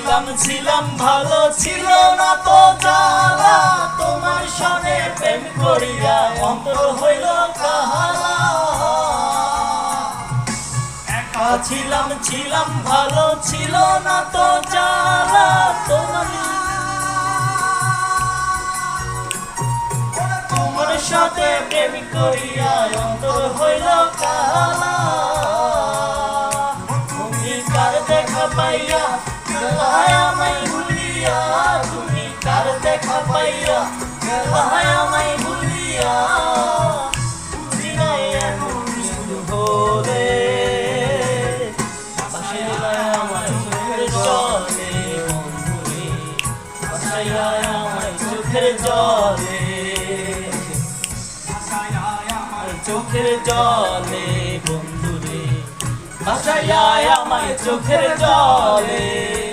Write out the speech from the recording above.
ছিলাম ভালো ছিল না তো জ্বালা তোমার সনে প্রেম করিয়া অন্তর হইল কাহালা একা ছিলাম ভালো ছিল না তো জ্বালা তোমার সাথে প্রেম করিয়া অন্তর হইল কাহালা তুমি কার দেখা পাইয়া গেলায় আমায় ভুলিয়া তুমি কার দেখা পাইয়া গেলায় আমায় ভুলিয়া বুঝি নাই এখন শুরু হলে বাসায় আমায় চোখের জলে বন্ধুরে বাসায় আমায় চোখের জলে চোখের জলে বন্ধুরে বাসায় আমায় চোখের জলে